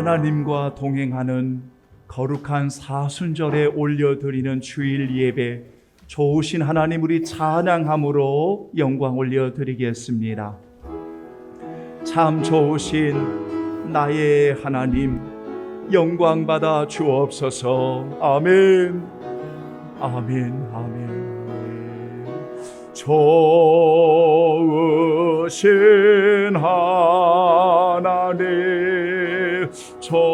하나님과 동행하는 거룩한 사순절에 올려드리는 주일 예배, 좋으신 하나님 우리 찬양함으로 영광 올려드리겠습니다. 참 좋으신 나의 하나님, 영광 받아 주옵소서. 아멘, 아멘, 아멘. 좋으신 하나님, 좋으신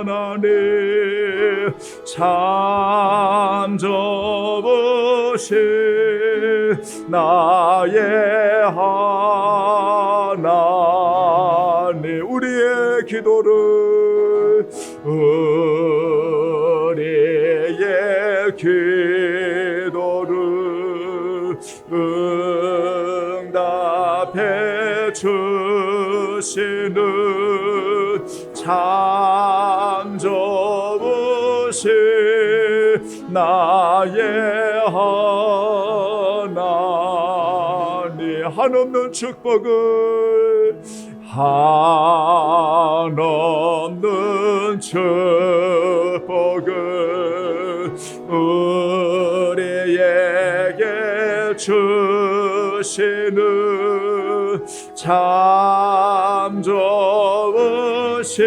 하나님, 참 좋으신 나의 하나님, 우리의 기도를 응답해 주시는 참 좋으신 나의 하나님, 한없는 축복을, 한없는 축복을 우리에게 주시는 참 좋으신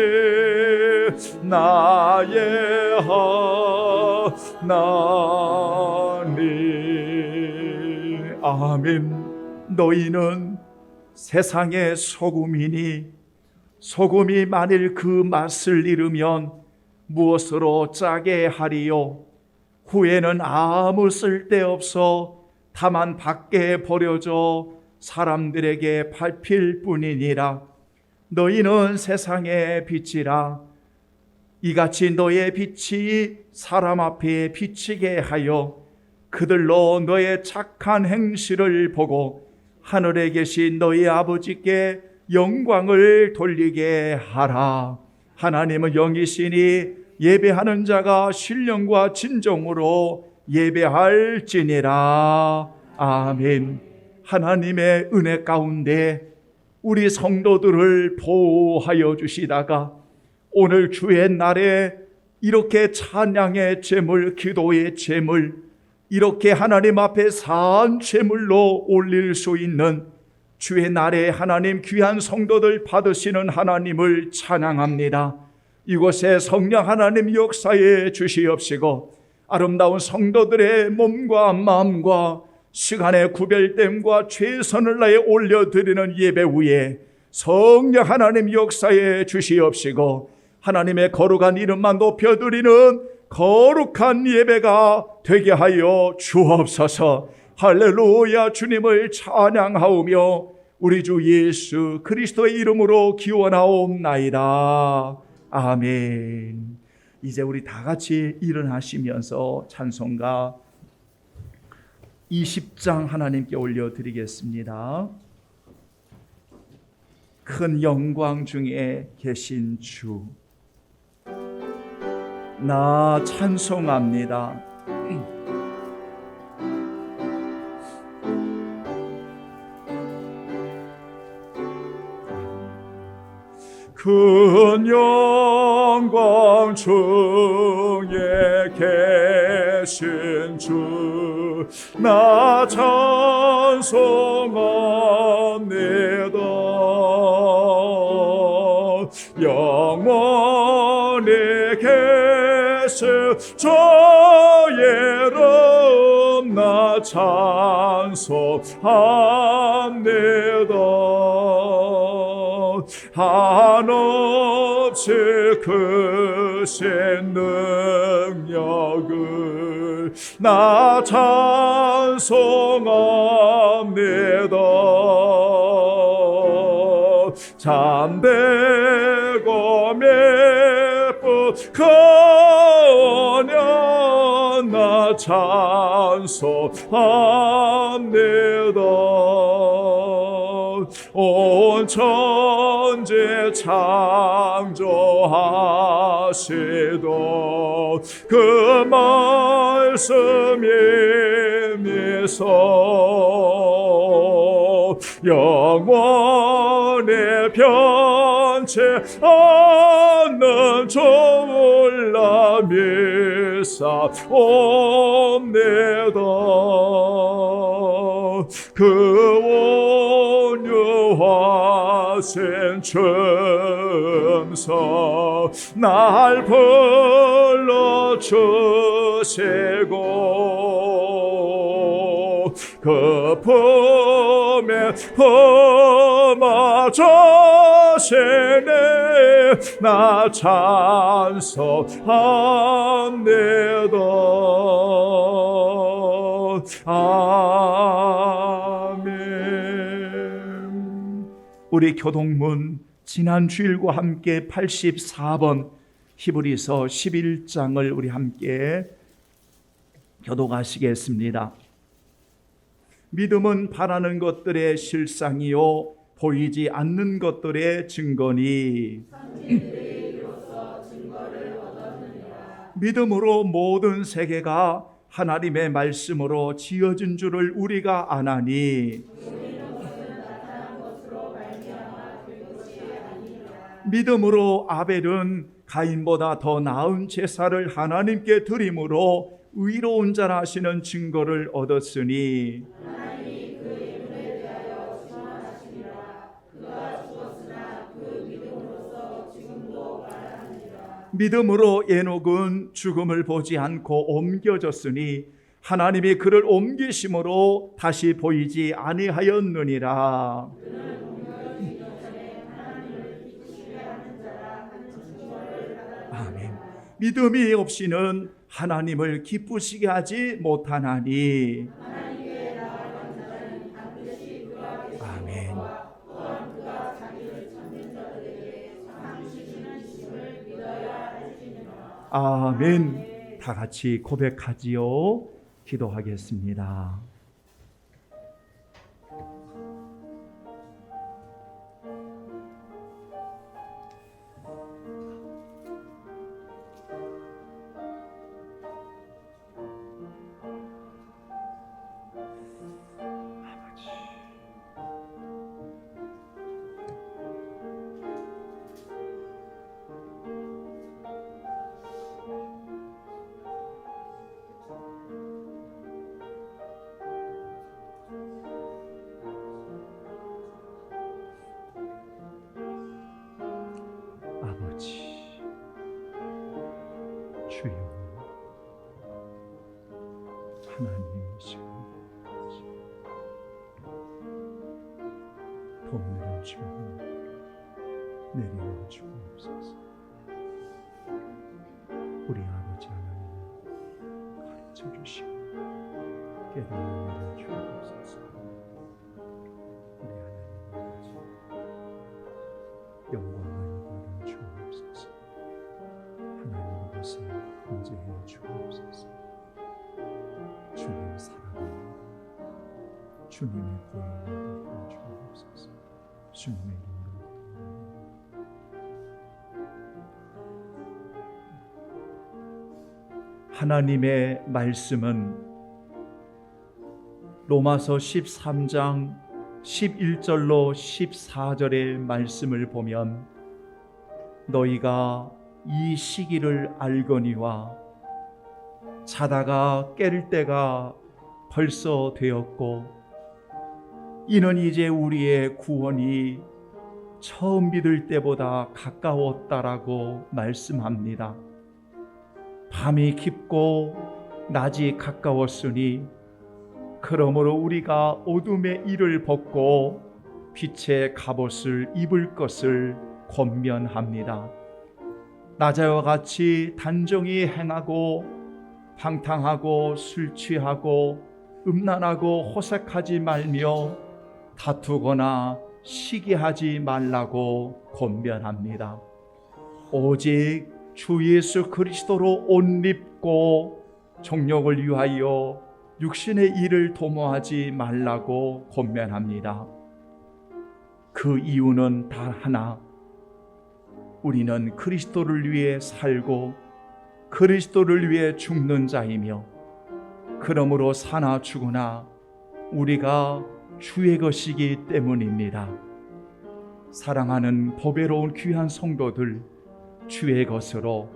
나의 하나님. 아멘. 너희는 세상의 소금이니 소금이 만일 그 맛을 잃으면 무엇으로 짜게 하리요? 후에는 아무 쓸데없어 다만 밖에 버려져 사람들에게 밟힐 뿐이니라. 너희는 세상의 빛이라. 이같이 너의 빛이 사람 앞에 비치게 하여 그들로 너의 착한 행실을 보고 하늘에 계신 너희 아버지께 영광을 돌리게 하라. 하나님은 영이시니 예배하는 자가 신령과 진정으로 예배할지니라. 아멘. 하나님의 은혜 가운데 우리 성도들을 보호하여 주시다가 오늘 주의 날에 이렇게 찬양의 제물, 기도의 제물, 이렇게 하나님 앞에 산 제물로 올릴 수 있는 주의 날에 하나님 귀한 성도들 받으시는 하나님을 찬양합니다. 이곳에 성령 하나님 역사에 주시옵시고 아름다운 성도들의 몸과 마음과 시간의 구별됨과 최선을 다해 올려드리는 예배 위에 성령 하나님 역사에 주시옵시고 하나님의 거룩한 이름만 높여드리는 거룩한 예배가 되게 하여 주옵소서. 할렐루야. 주님을 찬양하오며 우리 주 예수 그리스도의 이름으로 기원하옵나이다. 아멘. 이제 우리 다 같이 일어나시면서 찬송가 20장 하나님께 올려드리겠습니다. 큰 영광 중에 계신 주, 나 찬송합니다. 큰 영광 중에 계신 주, 나 찬송합니다. 영원히 계신 주의 이름 나 찬송합니다. 한없이 크신 능력을 나 찬송합니다. 잠들고 매부 거년 나 찬송합니다. 온 천지 창조하시던 그 말씀이 미소 영원히 변치 않는 졸라 미사옵니다. 그 온유하신 춤사 날 불러주시고 그 품에 품어주시네 나 찬송합니다. 아멘. 우리 교동문 지난 주일과 함께 84번 히브리서 11장을 우리 함께 교독하시겠습니다. 믿음은 바라는 것들의 실상이요 보이지 않는 것들의 증거니 믿음으로 모든 세계가 하나님의 말씀으로 지어진 줄을 우리가 아나니 믿음으로 아벨은 가인보다 더 나은 제사를 하나님께 드림으로 의로운 자라 하시는 증거를 얻었으니 믿음으로 에녹은 죽음을 보지 않고 옮겨졌으니 하나님이 그를 옮기심으로 다시 보이지 아니하였느니라. 아멘. 믿음이 없이는 하나님을 기쁘시게 하지 못하나니. 아멘. 아멘. 다 같이 고백하지요. 기도하겠습니다. 주여, 하나님이시여 봄내려 주여 내려 주옵소서. 우리 아버지 하나님 가르쳐 주시고 깨달음을 내려 주옵소서. 우리 하나님 아버지 영광을 받아 주옵소서. 하나님 것을 임재해 주옵소서. 주님 사랑합니다. 주님의 보혈을 받아 주옵소서. 주님의 이름으로 하나님의 말씀은 로마서 13장 11절로 14절의 말씀을 보면 너희가 이 시기를 알거니와 자다가 깰 때가 벌써 되었고 이는 이제 우리의 구원이 처음 믿을 때보다 가까웠다라고 말씀합니다. 밤이 깊고 낮이 가까웠으니 그러므로 우리가 어둠의 일을 벗고 빛의 갑옷을 입을 것을 권면합니다. 낮에와 같이 단정히 행하고 방탕하고 술 취하고 음란하고 호색하지 말며 다투거나 시기하지 말라고 권면합니다. 오직 주 예수 그리스도로 옷 입고 정욕을 위하여 육신의 일을 도모하지 말라고 권면합니다. 그 이유는 단 하나, 우리는 그리스도를 위해 살고 그리스도를 위해 죽는 자이며 그러므로 사나 죽으나 우리가 주의 것이기 때문입니다. 사랑하는 보배로운 귀한 성도들, 주의 것으로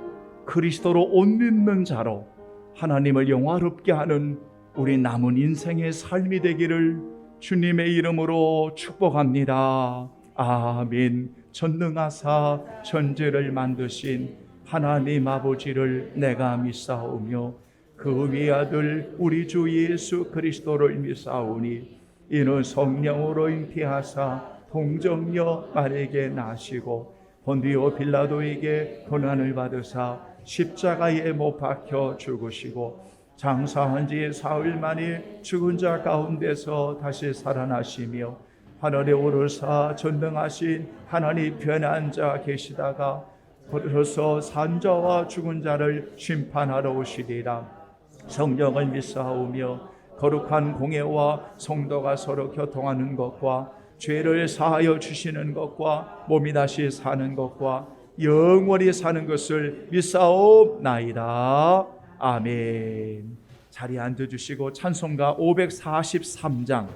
그리스도로 옷 입는 자로 하나님을 영화롭게 하는 우리 남은 인생의 삶이 되기를 주님의 이름으로 축복합니다. 아멘. 전능하사 천지를 만드신 하나님 아버지를 내가 믿사오며 그 위의 아들 우리 주 예수 그리스도를 믿사오니 이는 성령으로 잉태하사 동정녀 마리아에게 나시고 본디오 빌라도에게 고난을 받으사 십자가에 못 박혀 죽으시고 장사한 지 사흘 만에 죽은 자 가운데서 다시 살아나시며 하늘에 오르사 전능하신 하나님 편에 앉아 계시다가 거기서 산자와 죽은 자를 심판하러 오시리라. 성령을 믿사오며 거룩한 공예와 성도가 서로 교통하는 것과 죄를 사하여 주시는 것과 몸이 다시 사는 것과 영원히 사는 것을 믿사옵나이다. 아멘. 자리에 앉아주시고 찬송가 543장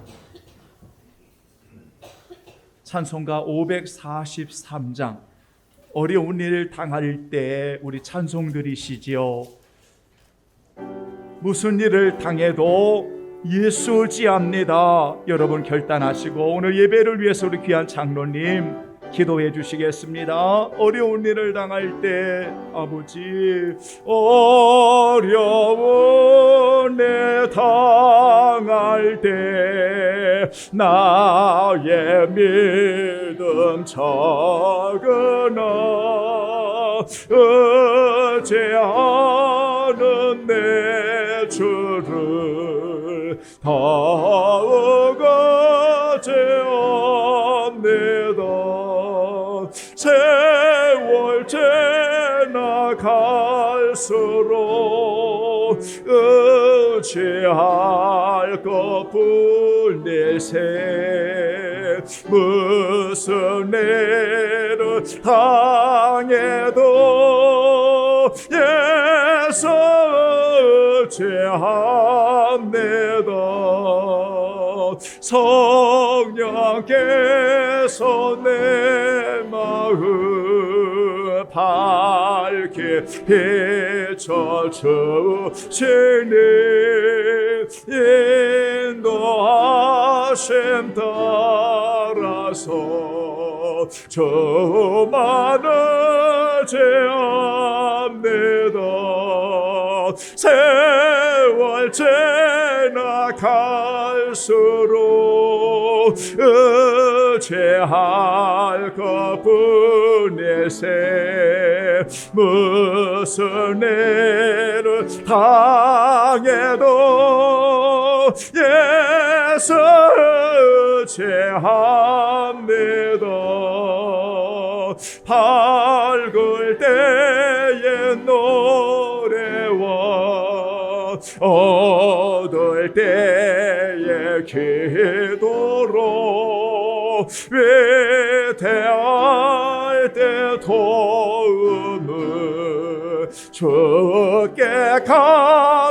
찬송가 543장 어려운 일을 당할 때 우리 찬송들이시지요. 무슨 일을 당해도 예수 의지합니다. 여러분 결단하시고 오늘 예배를 위해서 우리 귀한 장로님 기도해 주시겠습니다. 어려운 일을 당할 때 아버지 어려운 일 당할 때 나의 믿음 작으나 의지하는 내 주를 더욱 의지합니다. 세월 지나갈수록 의지할 것뿐일세 무슨 일을 당해도 예수 의지합니다. 성령께서 내 마음 밝게 비춰주시니 인도하심 따라서 저만 의지합니다. 세월 지나갈수록 의지할 것뿐일세 무슨 일을 당해도 예수 의지합니다. 밝을 때의 노래와 얻을 때의 기도로 위대할 때 도움을 주께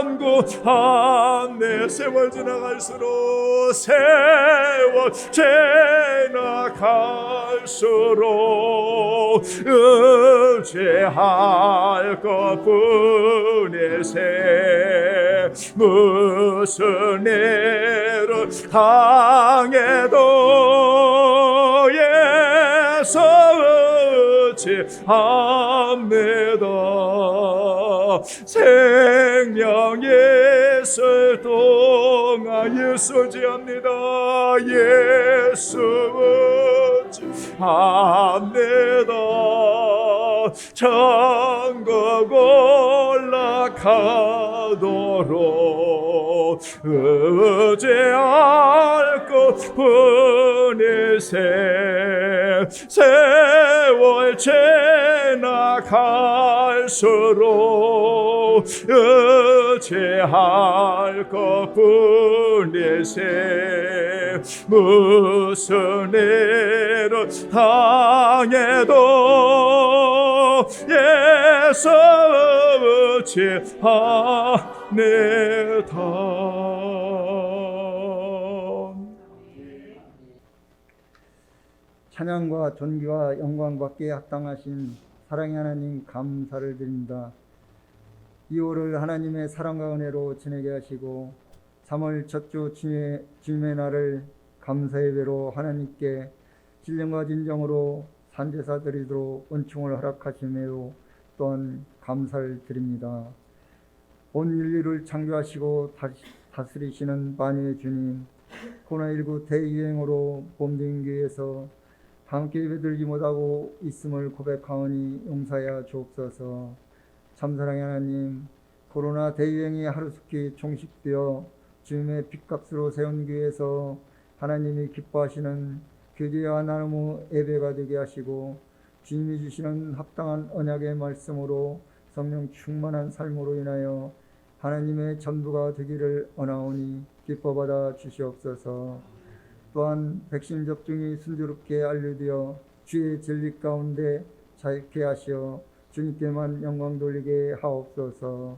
간구한 내 세월 지나갈수록 세월 지나갈수록 의지할 것뿐일세 무슨 일을 당해도 예수 의지합니다. 생명 예수 동안 예수 의지합니다. 예수 의지합니다. 천국 올라가도록 의지할 것뿐일세 세월 지나갈수록 의지할 것뿐일세 무슨 일을 당해도 예수 의지합니다. 찬양과 존귀와 영광받기에 합당하신 사랑의 하나님 감사를 드립니다. 2월을 하나님의 사랑과 은혜로 지내게 하시고 3월 첫 주 주님의 날을 감사의 배로 하나님께 신령과 진정으로 산제사 드리도록 은총을 허락하시므로 또한 감사를 드립니다. 온 인류를 창조하시고 다스리시는 만유의 주님, 코로나19 대유행으로 몸된 교회에서 함께 예배드리지 못하고 있음을 고백하오니 용서하여 주옵소서. 참사랑의 하나님, 코로나 대유행이 하루속히 종식되어 주님의 핏값으로 세운 교회에서 하나님이 기뻐하시는 교제와 나눔의 예배가 되게 하시고 주님이 주시는 합당한 언약의 말씀으로 성령 충만한 삶으로 인하여 하나님의 전부가 되기를 원하오니 기뻐받아 주시옵소서. 또한 백신 접종이 순조롭게 완료되어 주의 진리 가운데 자유케 하시어 주님께만 영광 돌리게 하옵소서.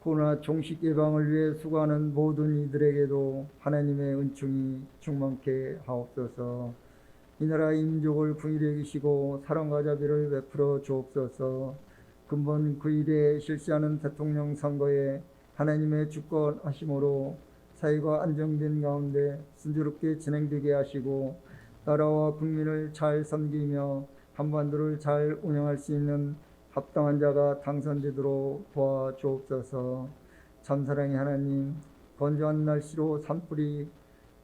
코로나 종식 예방을 위해 수고하는 모든 이들에게도 하나님의 은총이 충만케 하옵소서. 이 나라 민족을 궁일에 계시고 사랑과 자비를 베풀어 주옵소서. 근본 9일에 실시하는 대통령 선거에 하나님의 주권하심으로 사회가 안정된 가운데 순조롭게 진행되게 하시고 나라와 국민을 잘 섬기며 한반도를 잘 운영할 수 있는 합당한 자가 당선되도록 도와주옵소서. 참사랑의 하나님, 건조한 날씨로 산불이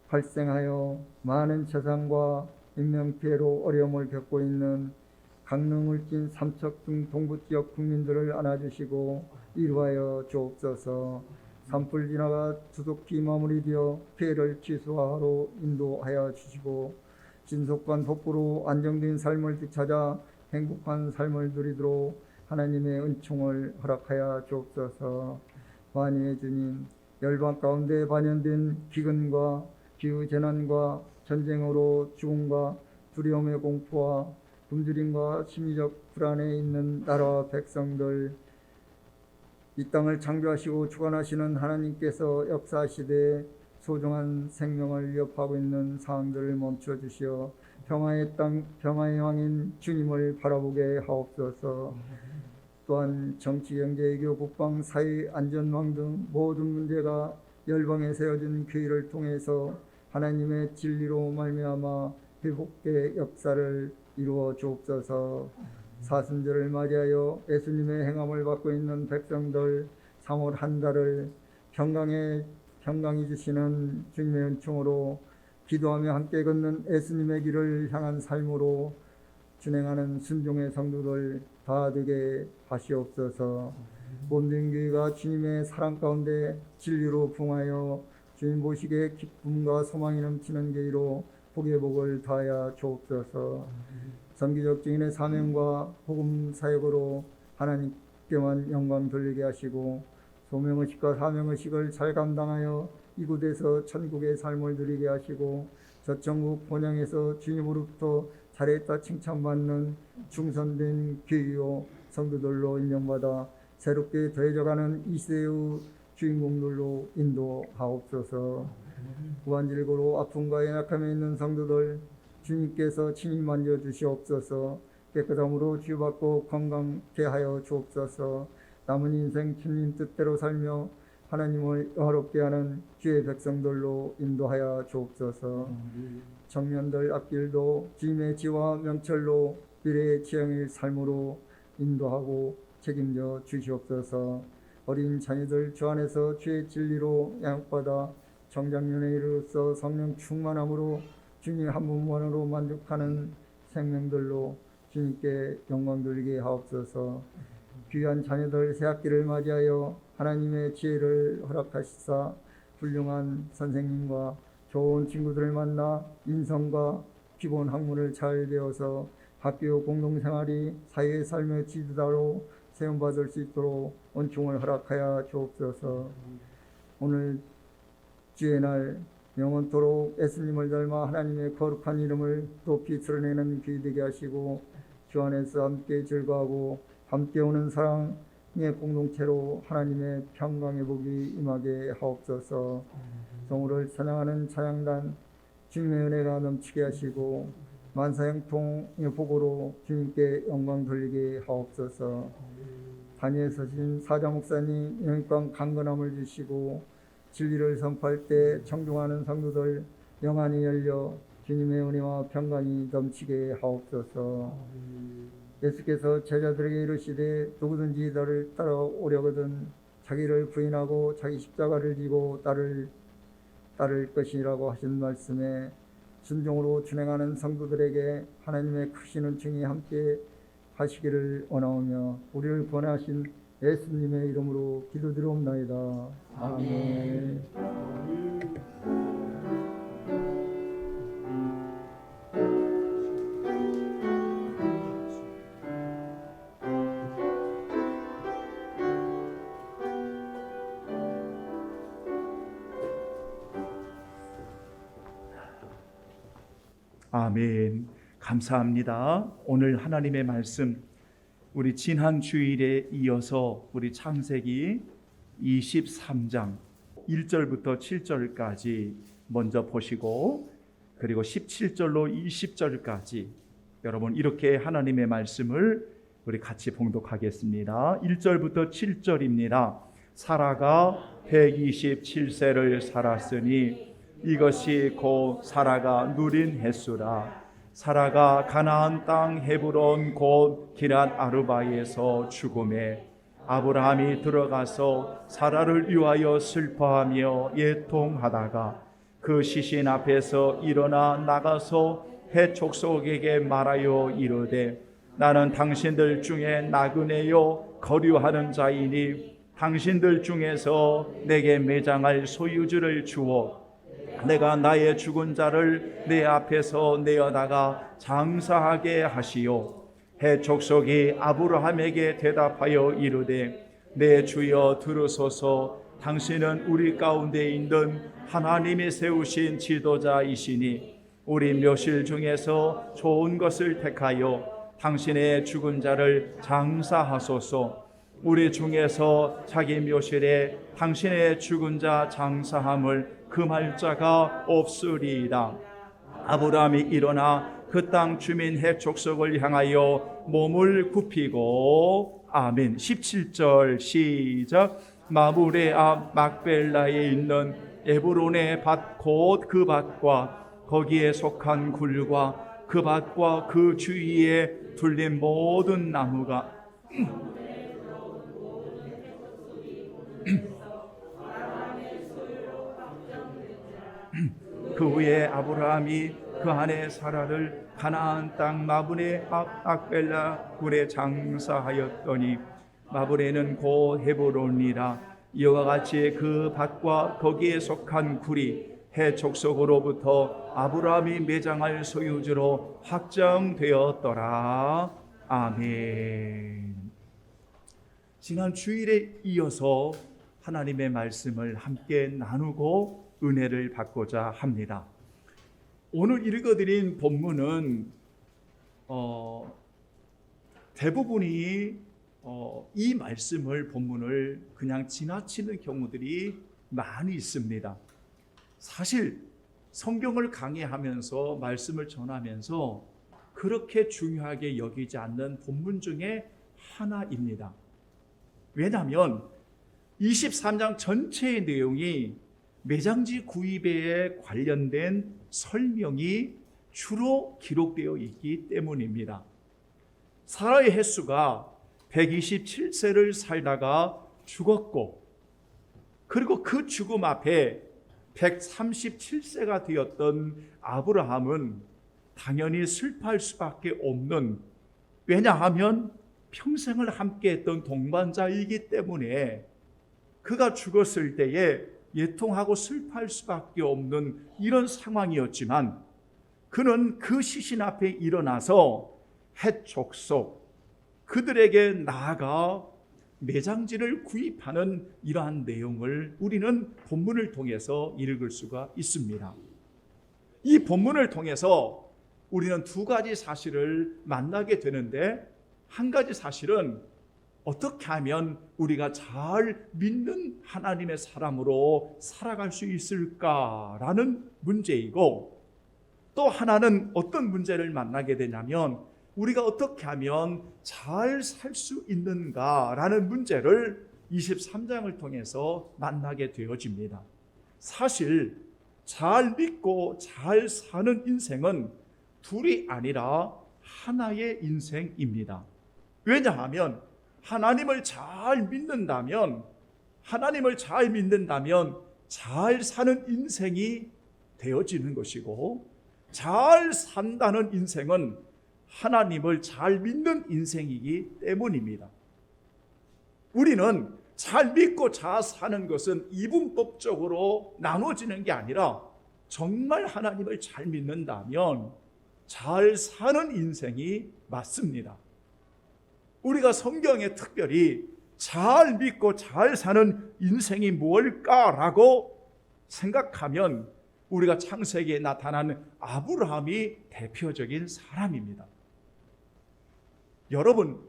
발생하여 많은 재산과 인명피해로 어려움을 겪고 있는 강릉, 울진, 삼척 등 동부지역 국민들을 안아주시고 위로하여 주옵소서. 산불 진화가 두둑히 마무리되어 피해를 최소화하러 인도하여 주시고 진속과 복부로 안정된 삶을 되찾아 행복한 삶을 누리도록 하나님의 은총을 허락하여 주옵소서. 만유의 주님, 열방 가운데 반영된 기근과 기후재난과 전쟁으로 죽음과 두려움의 공포와 굶주림과 심리적 불안에 있는 나라와 백성들, 이 땅을 창조하시고 주관하시는 하나님께서 역사하시되 소중한 생명을 위협하고 있는 상황들을 멈춰 주시어 평화의 땅, 평화의 왕인 주님을 바라보게 하옵소서. 또한 정치, 경제, 외교, 국방, 사회, 안전망 등 모든 문제가 열방에 세워진 교회를 통해서 하나님의 진리로 말미암아 회복의 역사를 이루어 주옵소서. 사순절을 맞이하여 예수님의 행함을 받고 있는 백성들 3월 한 달을 평강히 주시는 주님의 은총으로 기도하며 함께 걷는 예수님의 길을 향한 삶으로 진행하는 순종의 성도들 다 되게 하시옵소서. 몸된 교회가 주님의 사랑 가운데 진리로 부응하여 주님 보시기에 기쁨과 소망이 넘치는 교회로 복의 복을 다하여 주옵소서. 선기적 증인의 사명과 복음 사역으로 하나님께만 영광 돌리게 하시고 소명의식과 사명의식을 잘 감당하여 이곳에서 천국의 삶을 누리게 하시고 저천국 본향에서 주님으로부터 잘했다 칭찬받는 충성된 교회요 성도들로 인정받아 새롭게 더해져가는 이 시대의 주인공들로 인도하옵소서. 무한질고로 아픔과 연약함에 있는 성도들 주님께서 친히 만져주시옵소서. 깨끗함으로 치유받고 건강케 하여 주옵소서. 남은 인생 주님 뜻대로 살며 하나님을 영화롭게 하는 주의 백성들로 인도하여 주옵소서. 청년들 앞길도 주님의 지와 명철로 미래의 지향의 삶으로 인도하고 책임져 주시옵소서. 어린 자녀들 주 안에서 주의 진리로 양육받아 정장년에 이르러서 성령 충만함으로 주님 한 분만으로 만족하는 생명들로 주님께 영광 돌리게 하옵소서. 귀한 자녀들 새학기를 맞이하여 하나님의 지혜를 허락하시사 훌륭한 선생님과 좋은 친구들을 만나 인성과 기본 학문을 잘 배워서 학교 공동생활이 사회의 삶의 지도자로 세움받을 수 있도록 은총을 허락하여 주옵소서. 오늘 주의 날 영원토록 예수님을 닮아 하나님의 거룩한 이름을 높이 드러내는 귀 되게 하시고 주 안에서 함께 즐거워하고 함께 오는 사랑의 공동체로 하나님의 평강의 복이 임하게 하옵소서. 성우를 찬양하는 찬양단 주님의 은혜가 넘치게 하시고 만사형통의 복으로 주님께 영광 돌리게 하옵소서. 단위에 서신 사자 목사님 영육간 강건함을 주시고 진리를 선포할 때 청중하는 성도들 영안이 열려 주님의 은혜와 평강이 넘치게 하옵소서. 예수께서 제자들에게 이르시되 누구든지 너를 따라오려거든 자기를 부인하고 자기 십자가를 지고 따를 것이라고 하신 말씀에 순종으로 준행하는 성도들에게 하나님의 크신 은총이 함께 하시기를 원하오며 우리를 권하신 예수님의 이름으로 기도드리옵나이다. 아멘. 아멘. 감사합니다. 오늘 하나님의 말씀 우리 지난 주일에 이어서 우리 창세기 23장 1절부터 7절까지 먼저 보시고 그리고 17절로 20절까지 여러분 이렇게 하나님의 말씀을 우리 같이 봉독하겠습니다. 1절부터 7절입니다. 사라가 127세를 살았으니 이것이 곧 사라가 누린 횟수라. 사라가 가나안 땅 헤브론 곧 기럇 아르바에서 죽음에 아브라함이 들어가서 사라를 위하여 슬퍼하며 애통하다가 그 시신 앞에서 일어나 나가서 헷 족속에게 말하여 이르되 나는 당신들 중에 나그네요 거류하는 자이니 당신들 중에서 내게 매장할 소유주를 주어 내가 나의 죽은 자를 내 앞에서 내어다가 장사하게 하시오. 헷 족속이 아브라함에게 대답하여 이르되 내 주여 들으소서. 당신은 우리 가운데 있는 하나님이 세우신 지도자이시니 우리 묘실 중에서 좋은 것을 택하여 당신의 죽은 자를 장사하소서. 우리 중에서 자기 묘실에 당신의 죽은 자 장사함을 금할 자가 없으리이다. 아브라함이 일어나 그 땅 주민 헷 족속을 향하여 몸을 굽히고 아멘. 17절 시작. 마므레 앞 막벨라에 있는 에브론의 밭 곧 그 밭과 거기에 속한 굴과 그 밭과 그 주위에 둘린 모든 나무가 그 후에 아브라함이 그 아내 사라를 가나안 땅 마므레 앞 막벨라 굴에 장사하였더니 마므레는 곧 헤브론이라. 이와 같이 그 밭과 거기에 속한 굴이 헷 족속으로부터 아브라함이 매장할 소유주로 확정되었더라. 아멘. 지난 주일에 이어서 하나님의 말씀을 함께 나누고 은혜를 받고자 합니다. 오늘 읽어드린 본문은 대부분이 이 말씀을 본문을 그냥 지나치는 경우들이 많이 있습니다. 사실 성경을 강의하면서 말씀을 전하면서 그렇게 중요하게 여기지 않는 본문 중에 하나입니다. 왜냐하면 23장 전체의 내용이 매장지 구입에 관련된 설명이 주로 기록되어 있기 때문입니다. 사라의 횟수가 127세를 살다가 죽었고 그리고 그 죽음 앞에 137세가 되었던 아브라함은 당연히 슬퍼할 수밖에 없는, 왜냐하면 평생을 함께했던 동반자이기 때문에 그가 죽었을 때에 애통하고 슬퍼할 수밖에 없는 이런 상황이었지만 그는 그 시신 앞에 일어나서 헷 족속 그들에게 나아가 매장지를 구입하는 이러한 내용을 우리는 본문을 통해서 읽을 수가 있습니다. 이 본문을 통해서 우리는 두 가지 사실을 만나게 되는데, 한 가지 사실은 어떻게 하면 우리가 잘 믿는 하나님의 사람으로 살아갈 수 있을까라는 문제이고, 또 하나는 어떤 문제를 만나게 되냐면 우리가 어떻게 하면 잘 살 수 있는가라는 문제를 23장을 통해서 만나게 되어집니다. 사실 잘 믿고 잘 사는 인생은 둘이 아니라 하나의 인생입니다. 왜냐하면 하나님을 잘 믿는다면 잘 사는 인생이 되어지는 것이고, 잘 산다는 인생은 하나님을 잘 믿는 인생이기 때문입니다. 우리는 잘 믿고 잘 사는 것은 이분법적으로 나눠지는 게 아니라 정말 하나님을 잘 믿는다면 잘 사는 인생이 맞습니다. 우리가 성경에 특별히 잘 믿고 잘 사는 인생이 뭘까라고 생각하면 우리가 창세기에 나타난 아브라함이 대표적인 사람입니다. 여러분,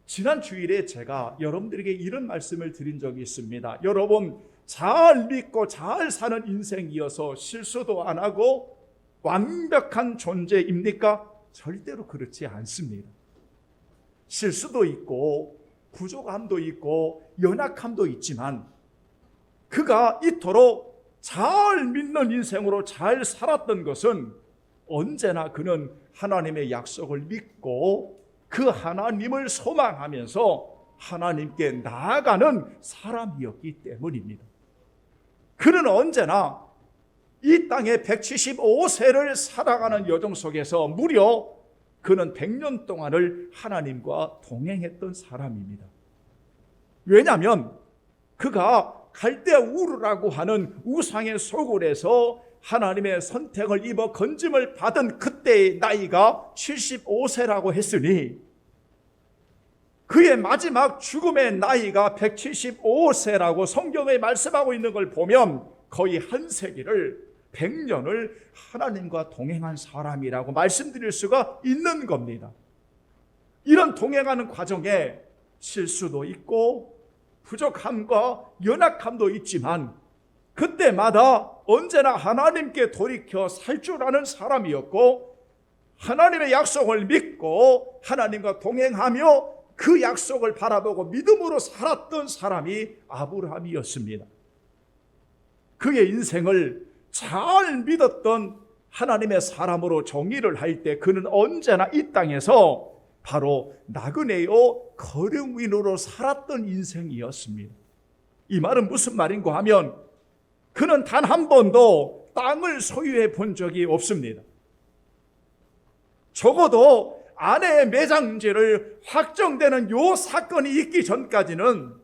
지난 주일에 제가 여러분들에게 이런 말씀을 드린 적이 있습니다. 여러분, 잘 믿고 잘 사는 인생이어서 실수도 안 하고 완벽한 존재입니까? 절대로 그렇지 않습니다. 실수도 있고 부족함도 있고 연약함도 있지만 그가 이토록 잘 믿는 인생으로 잘 살았던 것은 언제나 그는 하나님의 약속을 믿고 그 하나님을 소망하면서 하나님께 나아가는 사람이었기 때문입니다. 그는 언제나 이 땅에 175세를 살아가는 여정 속에서 무려 그는 100년 동안을 하나님과 동행했던 사람입니다. 왜냐하면 그가 갈대아 우르라고 하는 우상의 소굴에서 하나님의 선택을 입어 건짐을 받은 그때의 나이가 75세라고 했으니 그의 마지막 죽음의 나이가 175세라고 성경에 말씀하고 있는 걸 보면 거의 한 세기를 100년을 하나님과 동행한 사람이라고 말씀드릴 수가 있는 겁니다. 이런 동행하는 과정에 실수도 있고 부족함과 연약함도 있지만 그때마다 언제나 하나님께 돌이켜 살 줄 아는 사람이었고 하나님의 약속을 믿고 하나님과 동행하며 그 약속을 바라보고 믿음으로 살았던 사람이 아브라함이었습니다. 그의 인생을 잘 믿었던 하나님의 사람으로 정의를 할 때 그는 언제나 이 땅에서 바로 나그네요 거류인으로 살았던 인생이었습니다. 이 말은 무슨 말인가 하면 그는 단 한 번도 땅을 소유해 본 적이 없습니다. 적어도 아내의 매장지를 확정되는 요 사건이 있기 전까지는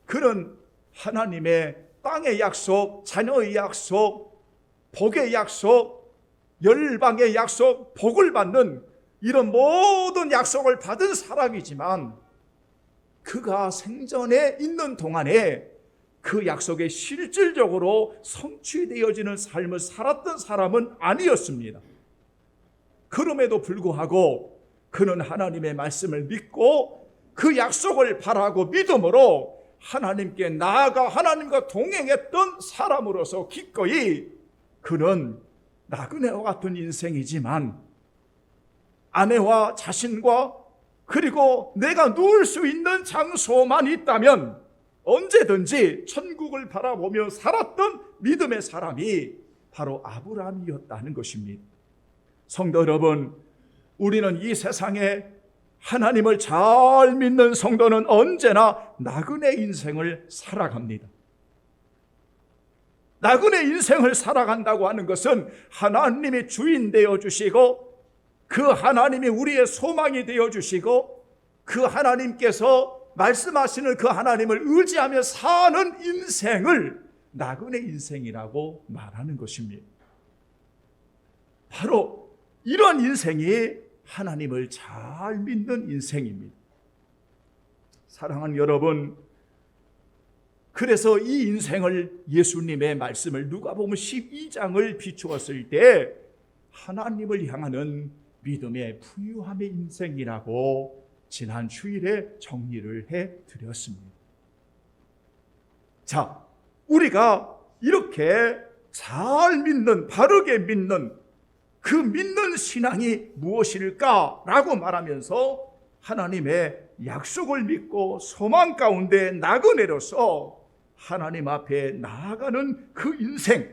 그는 하나님의 땅의 약속, 자녀의 약속, 복의 약속, 열방의 약속, 복을 받는 이런 모든 약속을 받은 사람이지만 그가 생전에 있는 동안에 그 약속에 실질적으로 성취되어지는 삶을 살았던 사람은 아니었습니다. 그럼에도 불구하고 그는 하나님의 말씀을 믿고 그 약속을 바라고 믿음으로 하나님께 나아가 하나님과 동행했던 사람으로서 기꺼이 그는 나그네와 같은 인생이지만 아내와 자신과 그리고 내가 누울 수 있는 장소만 있다면 언제든지 천국을 바라보며 살았던 믿음의 사람이 바로 아브라함이었다는 것입니다. 성도 여러분, 우리는 이 세상에 하나님을 잘 믿는 성도는 언제나 나그네 인생을 살아갑니다. 나그네 인생을 살아간다고 하는 것은 하나님이 주인 되어 주시고 그 하나님이 우리의 소망이 되어 주시고 그 하나님께서 말씀하시는 그 하나님을 의지하며 사는 인생을 나그네 인생이라고 말하는 것입니다. 바로 이런 인생이 하나님을 잘 믿는 인생입니다. 사랑하는 여러분, 그래서 이 인생을 예수님의 말씀을 누가복음 12장을 비추었을 때 하나님을 향하는 믿음의 부유함의 인생이라고 지난 주일에 정리를 해드렸습니다. 자, 우리가 이렇게 잘 믿는, 바르게 믿는 그 믿는 신앙이 무엇일까라고 말하면서 하나님의 약속을 믿고 소망 가운데 나그네로서 하나님 앞에 나아가는 그 인생,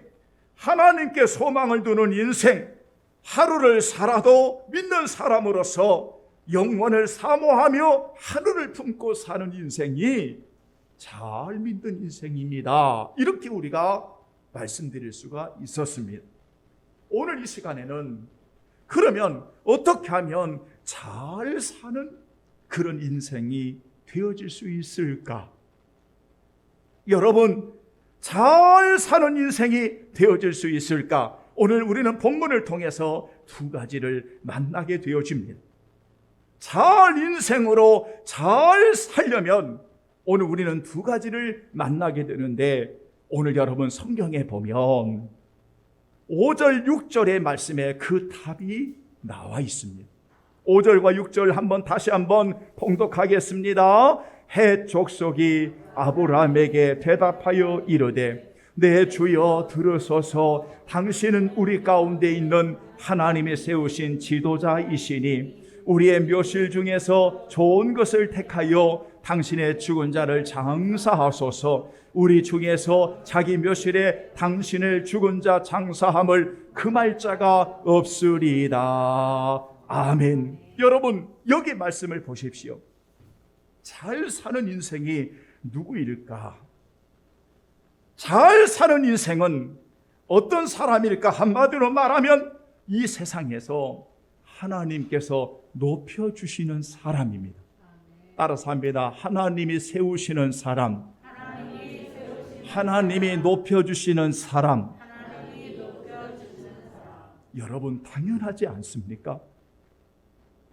하나님께 소망을 두는 인생, 하루를 살아도 믿는 사람으로서 영원을 사모하며 하늘을 품고 사는 인생이 잘 믿는 인생입니다. 이렇게 우리가 말씀드릴 수가 있었습니다. 오늘 이 시간에는 그러면 어떻게 하면 잘 사는 그런 인생이 되어질 수 있을까? 여러분, 잘 사는 인생이 되어질 수 있을까? 오늘 우리는 본문을 통해서 두 가지를 만나게 되어집니다. 잘 인생으로 잘 살려면 오늘 우리는 두 가지를 만나게 되는데, 오늘 여러분 성경에 보면 5절 6절의 말씀에 그 답이 나와 있습니다. 5절과 6절 다시 한번 봉독하겠습니다. 헷 족속이 아브라함에게 대답하여 이르되 내 주여 들으소서, 당신은 우리 가운데 있는 하나님이 세우신 지도자이시니 우리의 묘실 중에서 좋은 것을 택하여 당신의 죽은 자를 장사하소서. 우리 중에서 자기 묘실에 당신을 죽은 자 장사함을 금할 자가 없으리이다. 아멘. 여러분, 여기 말씀을 보십시오. 잘 사는 인생이 누구일까? 잘 사는 인생은 어떤 사람일까? 한마디로 말하면 이 세상에서 하나님께서 높여주시는 사람입니다. 따라서 합니다. 하나님이 세우시는 사람, 하나님이 높여주시는 사람. 여러분, 당연하지 않습니까?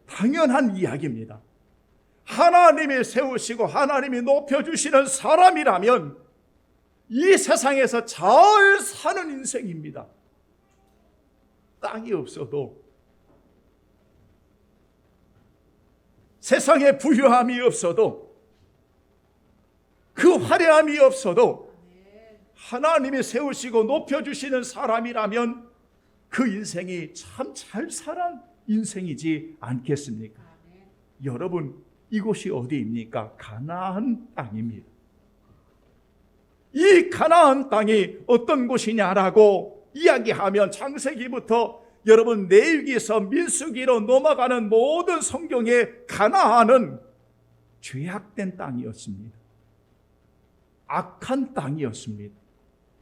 당연한 이야기입니다. 하나님이 세우시고 하나님이 높여주시는 사람이라면 이 세상에서 잘 사는 인생입니다. 땅이 없어도, 세상에 부유함이 없어도, 그 화려함이 없어도 하나님이 세우시고 높여주시는 사람이라면 그 인생이 참 잘 살은 인생이지 않겠습니까? 여러분, 이곳이 어디입니까? 가나안 땅입니다. 이 가나안 땅이 어떤 곳이냐라고 이야기하면 창세기부터 여러분 레위기에서 민수기로 넘어가는 모든 성경의 가나안은 죄악된 땅이었습니다. 악한 땅이었습니다.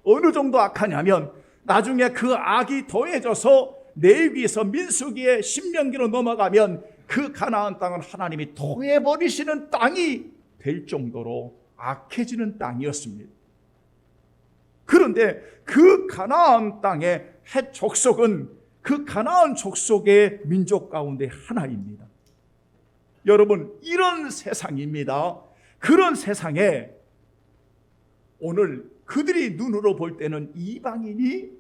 어느 정도 악하냐면 나중에 그 악이 더해져서 레위기에서 민수기에 신명기로 넘어가면 그 가나안 땅은 하나님이 토해버리시는 땅이 될 정도로 악해지는 땅이었습니다. 그런데 그 가나안 땅의 헷 족속은 그 가나안 족속의 민족 가운데 하나입니다. 여러분, 이런 세상입니다. 그런 세상에 오늘 그들이 눈으로 볼 때는 이방인이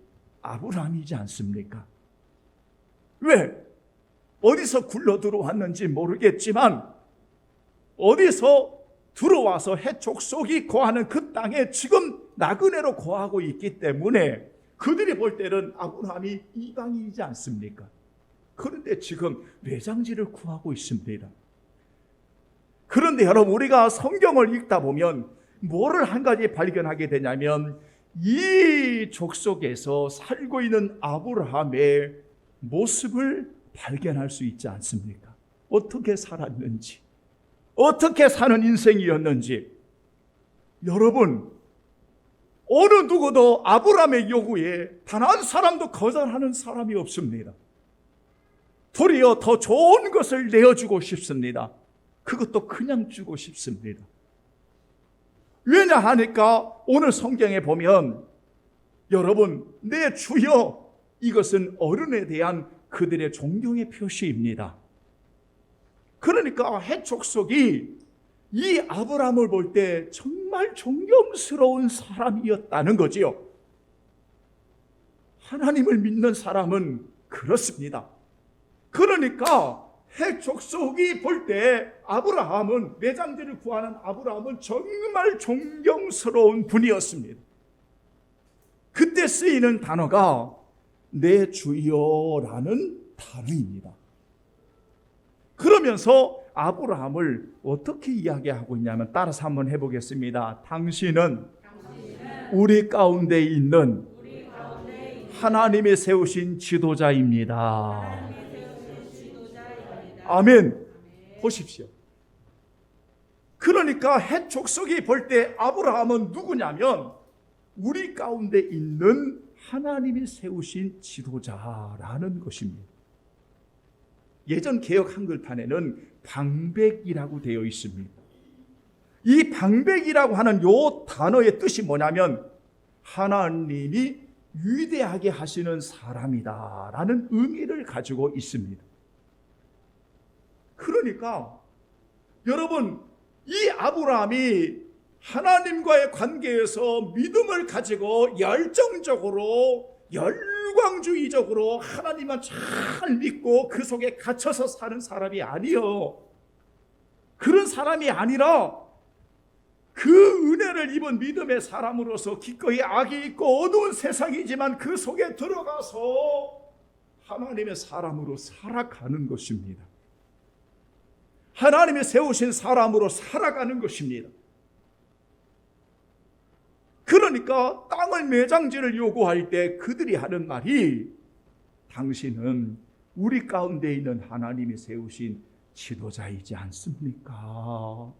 아브라함이지 않습니까? 왜? 어디서 굴러 들어왔는지 모르겠지만 어디서 들어와서 헷 족속이 거하는 그 땅에 지금 나그네로 거하고 있기 때문에 그들이 볼 때는 아브라함이 이방인이지 않습니까? 그런데 지금 매장지를 구하고 있습니다. 그런데 여러분, 우리가 성경을 읽다 보면 뭐를 한 가지 발견하게 되냐면 이 족속에서 살고 있는 아브라함의 모습을 발견할 수 있지 않습니까? 어떻게 살았는지, 어떻게 사는 인생이었는지. 여러분, 어느 누구도 아브라함의 요구에 단 한 사람도 거절하는 사람이 없습니다. 도리어 더 좋은 것을 내어주고 싶습니다. 그것도 그냥 주고 싶습니다. 왜냐 하니까 오늘 성경에 보면 여러분, 내 주여, 이것은 어른에 대한 그들의 존경의 표시입니다. 그러니까 헷 족속이 이 아브라함을 볼 때 정말 존경스러운 사람이었다는 거지요. 하나님을 믿는 사람은 그렇습니다. 그러니까 헷 족속이 볼 때 아브라함은, 매장지를 구하는 아브라함은 정말 존경스러운 분이었습니다. 그때 쓰이는 단어가 내 주여라는 단어입니다. 그러면서 아브라함을 어떻게 이야기하고 있냐면 따라서 한번 해보겠습니다. 당신은 우리 가운데 있는 하나님의 세우신 지도자입니다. 아멘. 보십시오. 그러니까 헷 족속이 볼 때 아브라함은 누구냐면 우리 가운데 있는 하나님이 세우신 지도자라는 것입니다. 예전 개역 한글판에는 방백이라고 되어 있습니다. 이 방백이라고 하는 요 단어의 뜻이 뭐냐면 하나님이 위대하게 하시는 사람이다라는 의미를 가지고 있습니다. 그러니까 여러분, 이 아브라함이 하나님과의 관계에서 믿음을 가지고 열정적으로 열광주의적으로 하나님만 잘 믿고 그 속에 갇혀서 사는 사람이 아니요. 그런 사람이 아니라 그 은혜를 입은 믿음의 사람으로서 기꺼이 악이 있고 어두운 세상이지만 그 속에 들어가서 하나님의 사람으로 살아가는 것입니다. 하나님이 세우신 사람으로 살아가는 것입니다. 그러니까 땅을 매장지를 요구할 때 그들이 하는 말이 당신은 우리 가운데 있는 하나님이 세우신 지도자이지 않습니까?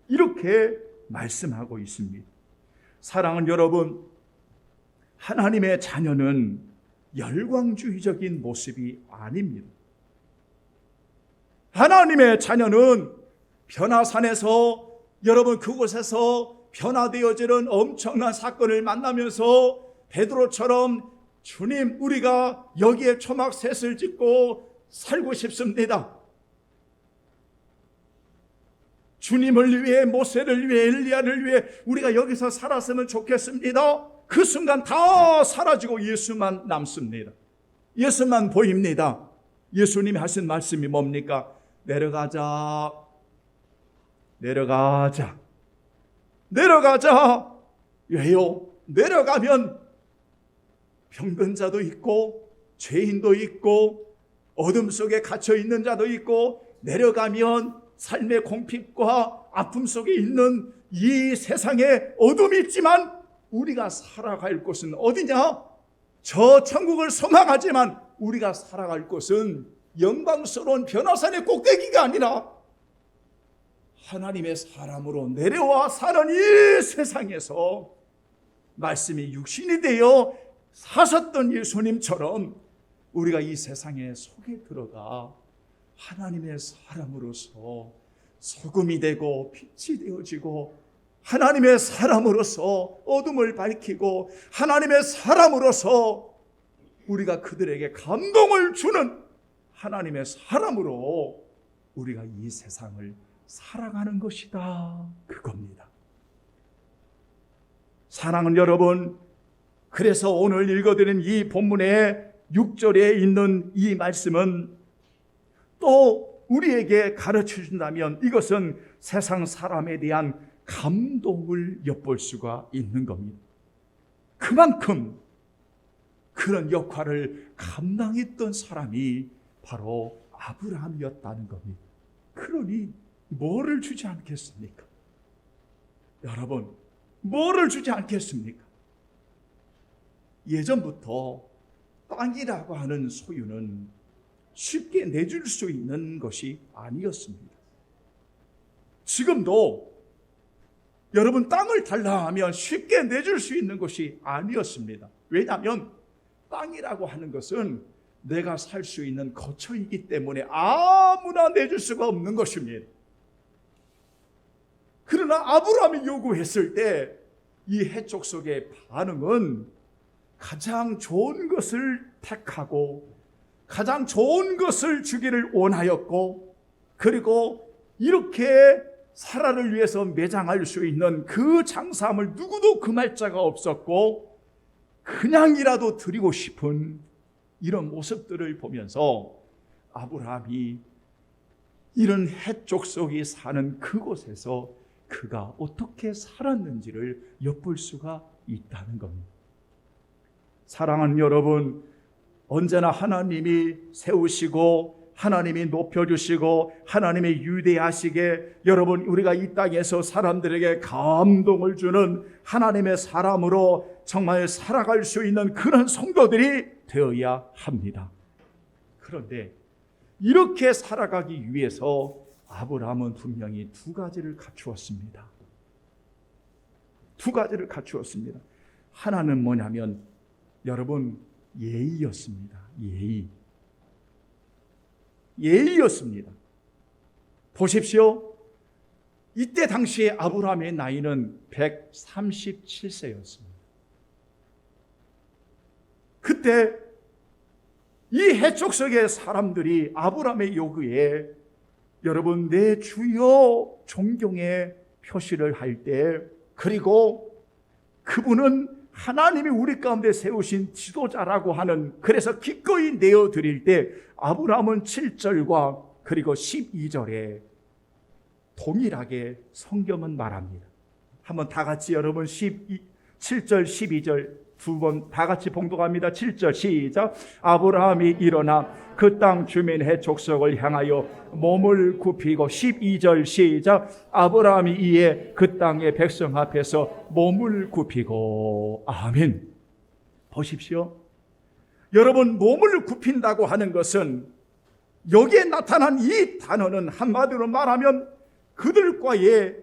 이렇게 말씀하고 있습니다. 사랑하는 여러분, 하나님의 자녀는 열광주의적인 모습이 아닙니다. 하나님의 자녀는 변화산에서 여러분 그곳에서 변화되어지는 엄청난 사건을 만나면서 베드로처럼 주님 우리가 여기에 초막셋을 짓고 살고 싶습니다. 주님을 위해 모세를 위해 엘리야를 위해 우리가 여기서 살았으면 좋겠습니다. 그 순간 다 사라지고 예수만 남습니다. 예수만 보입니다. 예수님이 하신 말씀이 뭡니까? 내려가자. 내려가자. 내려가자. 왜요? 내려가면 병든 자도 있고 죄인도 있고 어둠 속에 갇혀 있는 자도 있고 내려가면 삶의 공핍과 아픔 속에 있는 이 세상에 어둠이 있지만 우리가 살아갈 곳은 어디냐? 저 천국을 소망하지만 우리가 살아갈 곳은 영광스러운 변화산의 꼭대기가 아니라 하나님의 사람으로 내려와 사는 이 세상에서 말씀이 육신이 되어 사셨던 예수님처럼 우리가 이 세상의 속에 들어가 하나님의 사람으로서 소금이 되고 빛이 되어지고 하나님의 사람으로서 어둠을 밝히고 하나님의 사람으로서 우리가 그들에게 감동을 주는 하나님의 사람으로 우리가 이 세상을 살아가는 것이다. 그겁니다. 사랑하는 여러분, 그래서 오늘 읽어드린 이 본문의 6절에 있는 이 말씀은 또 우리에게 가르쳐 준다면 이것은 세상 사람에 대한 감동을 엿볼 수가 있는 겁니다. 그만큼 그런 역할을 감당했던 사람이 바로 아브라함이었다는 겁니다. 그러니 뭐를 주지 않겠습니까? 여러분, 뭐를 주지 않겠습니까? 예전부터 땅이라고 하는 소유는 쉽게 내줄 수 있는 것이 아니었습니다. 지금도 여러분 땅을 달라 하면 쉽게 내줄 수 있는 것이 아니었습니다. 왜냐하면 땅이라고 하는 것은 내가 살 수 있는 거처이기 때문에 아무나 내줄 수가 없는 것입니다. 그러나 아브라함이 요구했을 때 이 해족 속의 반응은 가장 좋은 것을 택하고 가장 좋은 것을 주기를 원하였고, 그리고 이렇게 사라를 위해서 매장할 수 있는 그 장사함을 누구도 금할 자가 없었고 그냥이라도 드리고 싶은 이런 모습들을 보면서 아브라함이 이런 해족 속에 사는 그곳에서 그가 어떻게 살았는지를 엿볼 수가 있다는 겁니다. 사랑하는 여러분, 언제나 하나님이 세우시고 하나님이 높여주시고 하나님이 유대하시게 여러분 우리가 이 땅에서 사람들에게 감동을 주는 하나님의 사람으로 정말 살아갈 수 있는 그런 성도들이 되어야 합니다. 그런데 이렇게 살아가기 위해서 아브라함은 분명히 두 가지를 갖추었습니다. 두 가지를 갖추었습니다. 하나는 뭐냐면 여러분 예의였습니다. 예의였습니다. 보십시오. 이때 당시에 아브라함의 나이는 137세였습니다. 그때 이 해족속의 사람들이 아브라함의 요구에 여러분 내 주여 존경의 표시를 할 때, 그리고 그분은 하나님이 우리 가운데 세우신 지도자라고 하는, 그래서 기꺼이 내어드릴 때 아브라함은 7절과 그리고 12절에 동일하게 성경은 말합니다. 한번 다 같이 여러분 7절 12절 두 번 다 같이 봉독합니다. 7절 시작. 아브라함이 일어나 그 땅 주민의 족속을 향하여 몸을 굽히고 12절 시작. 아브라함이 이에 그 땅의 백성 앞에서 몸을 굽히고. 아멘. 보십시오. 여러분 몸을 굽힌다고 하는 것은 여기에 나타난 이 단어는 한마디로 말하면 그들과의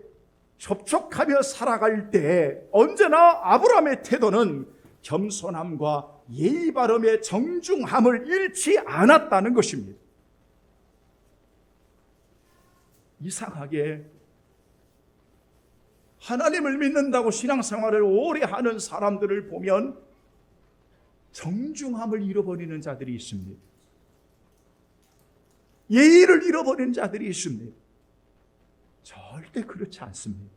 접촉하며 살아갈 때 언제나 아브라함의 태도는 겸손함과 예의 바름의 정중함을 잃지 않았다는 것입니다. 이상하게 하나님을 믿는다고 신앙생활을 오래 하는 사람들을 보면 정중함을 잃어버리는 자들이 있습니다. 예의를 잃어버리는 자들이 있습니다. 절대 그렇지 않습니다.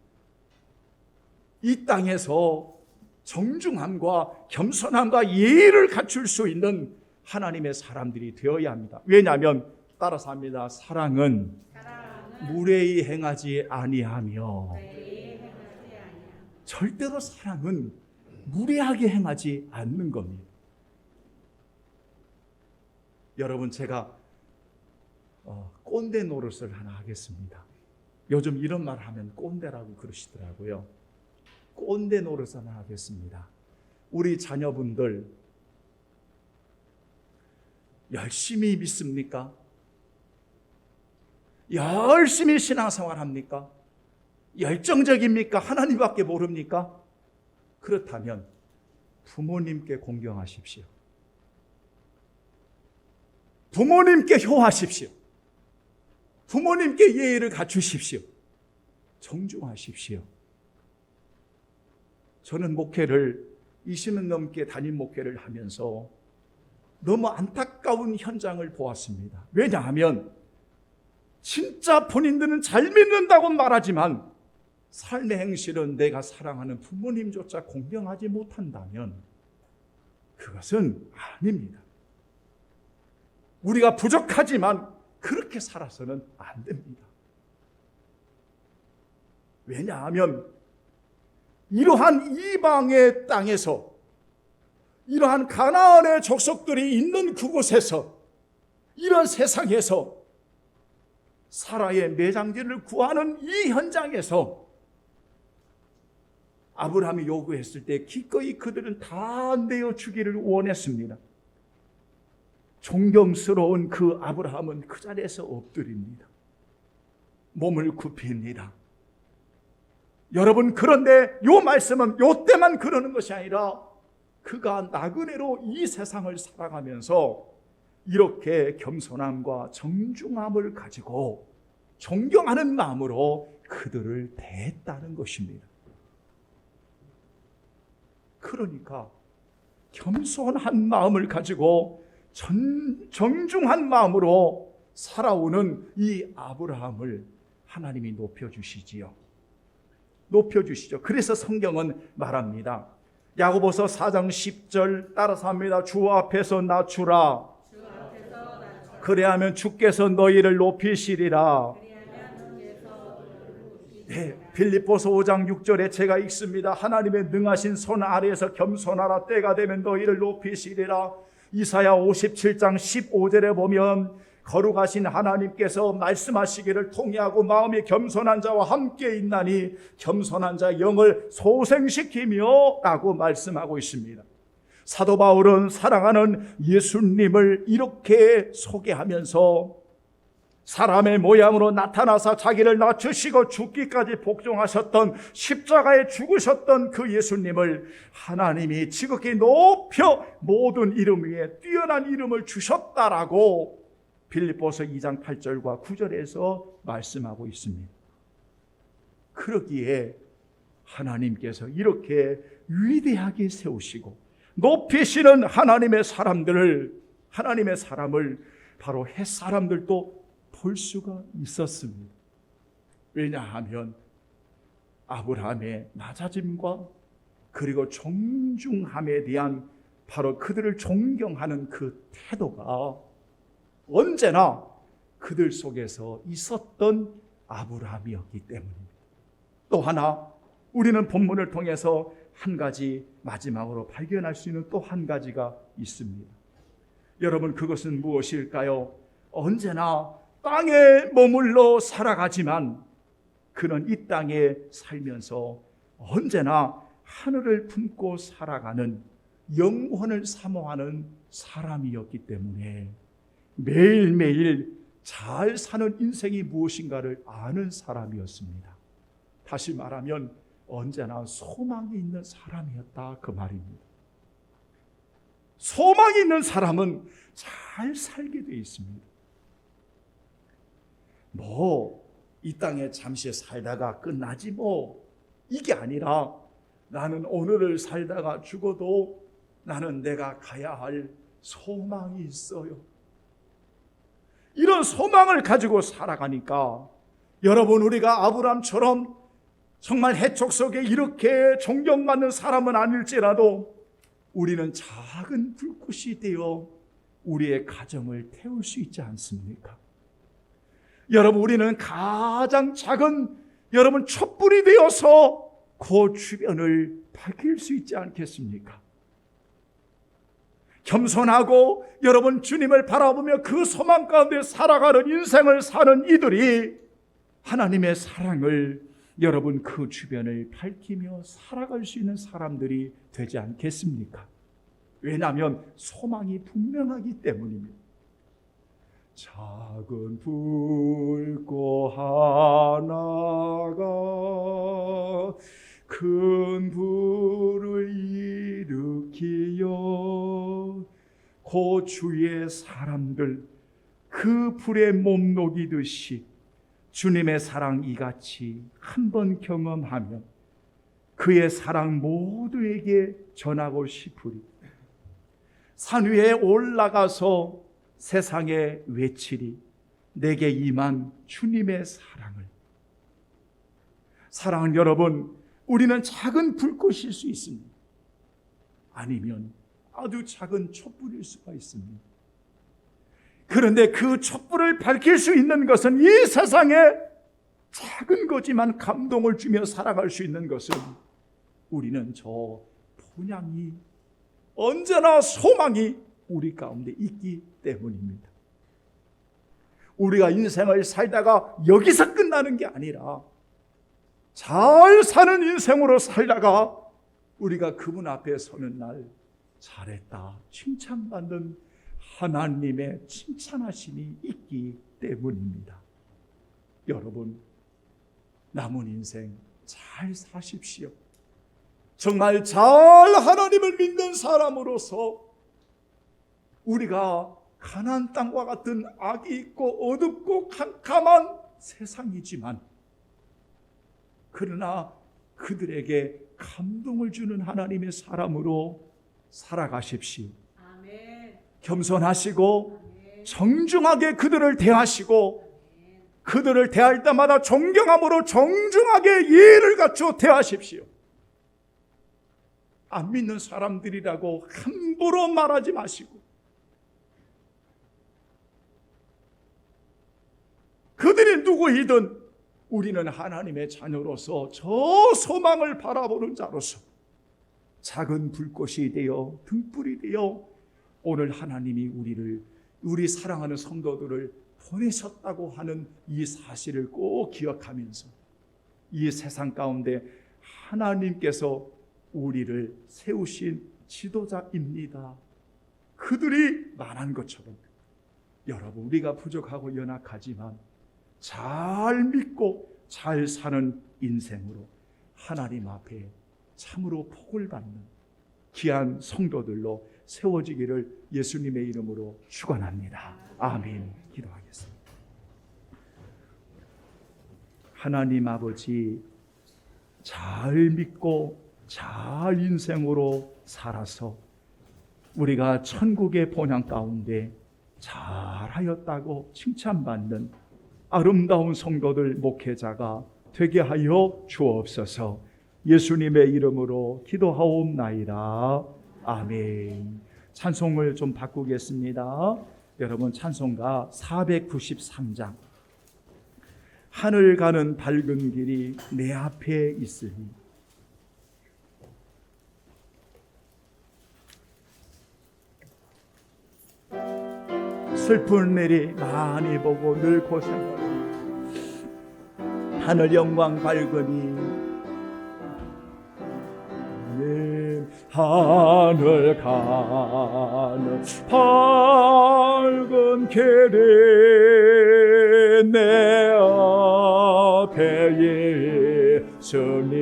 이 땅에서 정중함과 겸손함과 예의를 갖출 수 있는 하나님의 사람들이 되어야 합니다. 왜냐하면 따라서 합니다. 사랑은 무례히 행하지 아니하며. 절대로 사랑은 무례하게 행하지 않는 겁니다. 여러분 제가 꼰대 노릇을 하나 하겠습니다. 요즘 이런 말 하면 꼰대라고 그러시더라고요. 꼰대 노릇 하나 하겠습니다. 우리 자녀분들 열심히 믿습니까? 열심히 신앙생활 합니까? 열정적입니까? 하나님밖에 모릅니까? 그렇다면 부모님께 공경하십시오. 부모님께 효하십시오. 부모님께 예의를 갖추십시오. 정중하십시오. 저는 목회를 20년 넘게 담임 목회를 하면서 너무 안타까운 현장을 보았습니다. 왜냐하면 진짜 본인들은 잘 믿는다고 말하지만 삶의 행실은 내가 사랑하는 부모님조차 공경하지 못한다면 그것은 아닙니다. 우리가 부족하지만 그렇게 살아서는 안 됩니다. 왜냐하면 이러한 이방의 땅에서, 이러한 가나안의 족속들이 있는 그곳에서, 이런 세상에서 사라의 매장지를 구하는 이 현장에서 아브라함이 요구했을 때 기꺼이 그들은 다 내어주기를 원했습니다. 존경스러운 그 아브라함은 그 자리에서 엎드립니다. 몸을 굽힙니다. 여러분, 그런데 요 말씀은 요 때만 그러는 것이 아니라 그가 나그네로 이 세상을 살아가면서 이렇게 겸손함과 정중함을 가지고 존경하는 마음으로 그들을 대했다는 것입니다. 그러니까 겸손한 마음을 가지고 정중한 마음으로 살아오는 이 아브라함을 하나님이 높여주시지요. 높여주시죠. 그래서 성경은 말합니다. 야고보서 4장 10절 따라서 합니다. 주 앞에서 낮추라. 그래야면 주께서 너희를 높이시리라. 네, 빌립보서 5장 6절에 제가 읽습니다. 하나님의 능하신 손 아래에서 겸손하라. 때가 되면 너희를 높이시리라. 이사야 57장 15절에 보면 거룩하신 하나님께서 말씀하시기를 통해하고 마음이 겸손한 자와 함께 있나니 겸손한 자 영을 소생시키며 라고 말씀하고 있습니다. 사도 바울은 사랑하는 예수님을 이렇게 소개하면서 사람의 모양으로 나타나사 자기를 낮추시고 죽기까지 복종하셨던, 십자가에 죽으셨던 그 예수님을 하나님이 지극히 높여 모든 이름 위에 뛰어난 이름을 주셨다라고 빌립보서 2장 8절과 9절에서 말씀하고 있습니다. 그러기에 하나님께서 이렇게 위대하게 세우시고 높이시는 하나님의 사람을 바로 햇사람들도 볼 수가 있었습니다. 왜냐하면 아브라함의 낮아짐과 그리고 정중함에 대한 바로 그들을 존경하는 그 태도가 언제나 그들 속에서 있었던 아브라함이었기 때문입니다. 또 하나 우리는 본문을 통해서 한 가지 마지막으로 발견할 수 있는 또 한 가지가 있습니다. 여러분, 그것은 무엇일까요? 언제나 땅에 머물러 살아가지만 그는 이 땅에 살면서 언제나 하늘을 품고 살아가는, 영원을 사모하는 사람이었기 때문에 매일매일 잘 사는 인생이 무엇인가를 아는 사람이었습니다. 다시 말하면 언제나 소망이 있는 사람이었다, 그 말입니다. 소망이 있는 사람은 잘 살게 되어 있습니다. 이 땅에 잠시 살다가 끝나지 이게 아니라 나는 오늘을 살다가 죽어도 나는 내가 가야 할 소망이 있어요. 이런 소망을 가지고 살아가니까 여러분, 우리가 아브라함처럼 정말 해촉 속에 이렇게 존경받는 사람은 아닐지라도 우리는 작은 불꽃이 되어 우리의 가정을 태울 수 있지 않습니까? 여러분, 우리는 가장 작은 촛불이 되어서 그 주변을 밝힐 수 있지 않겠습니까? 겸손하고 여러분 주님을 바라보며 그 소망 가운데 살아가는 인생을 사는 이들이 하나님의 사랑을 여러분 그 주변을 밝히며 살아갈 수 있는 사람들이 되지 않겠습니까? 왜냐하면 소망이 분명하기 때문입니다. 작은 불꽃 하나가 큰 불을 일으키어 그 주의 사람들 그 불에 몸 녹이듯이 주님의 사랑 이같이 한번 경험하면 그의 사랑 모두에게 전하고 싶으리. 산 위에 올라가서 세상에 외치리. 내게 임한 주님의 사랑을. 사랑하는 여러분, 우리는 작은 불꽃일 수 있습니다. 아니면 아주 작은 촛불일 수가 있습니다. 그런데 그 촛불을 밝힐 수 있는 것은 이 세상에 작은 거지만 감동을 주며 살아갈 수 있는 것은 우리는 저 본향이 언제나 소망이 우리 가운데 있기 때문입니다. 우리가 인생을 살다가 여기서 끝나는 게 아니라 잘 사는 인생으로 살다가 우리가 그분 앞에 서는 날 잘했다 칭찬받는 하나님의 칭찬하심이 있기 때문입니다. 여러분, 남은 인생 잘 사십시오. 정말 잘 하나님을 믿는 사람으로서 우리가 가나안 땅과 같은 악이 있고 어둡고 캄캄한 세상이지만 그러나 그들에게 감동을 주는 하나님의 사람으로 살아가십시오. 아멘. 겸손하시고 정중하게 그들을 대하시고 그들을 대할 때마다 존경함으로 정중하게 예의를 갖추어 대하십시오. 안 믿는 사람들이라고 함부로 말하지 마시고 그들이 누구이든 우리는 하나님의 자녀로서 저 소망을 바라보는 자로서 작은 불꽃이 되어 등불이 되어 오늘 하나님이 우리 사랑하는 성도들을 보내셨다고 하는 이 사실을 꼭 기억하면서 이 세상 가운데 하나님께서 우리를 세우신 지도자입니다. 그들이 말한 것처럼 여러분, 우리가 부족하고 연약하지만 잘 믿고 잘 사는 인생으로 하나님 앞에 참으로 복을 받는 귀한 성도들로 세워지기를 예수님의 이름으로 축원합니다. 아멘. 기도하겠습니다. 하나님 아버지, 잘 믿고 잘 인생으로 살아서 우리가 천국의 본향 가운데 잘하였다고 칭찬받는 아름다운 성도들, 목회자가 되게 하여 주옵소서. 예수님의 이름으로 기도하옵나이다. 아멘. 찬송을 좀 바꾸겠습니다. 여러분, 찬송가 493장. 하늘 가는 밝은 길이 내 앞에 있으니 슬픈 일이 많이 보고 늘 고생하고 하늘 영광 밝으니 하늘 가는 밝은 길이 내 앞에 있으니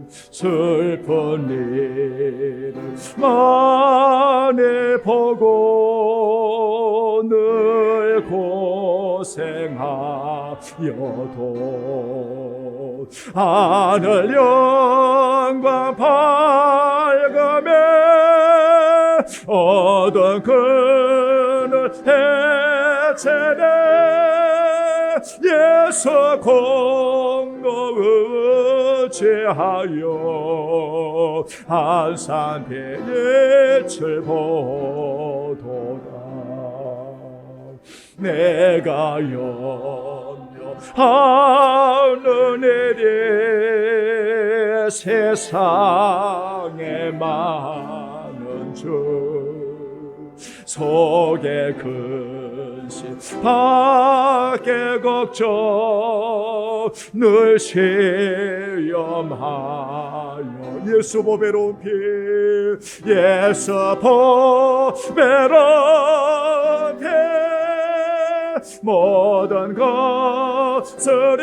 슬픈 일을 많이 보고 늘 고생하여도 하늘 영광 밝으며 어두운 그늘 해체되 예수 공로 의지하여 한산 빛을 보도다. 내가 염려하는 일이 세상에 많은 주 속에 근심 밖에 걱정 늘 시험하여 예수 보배로운 피 예수 보배로운 피 모든 것을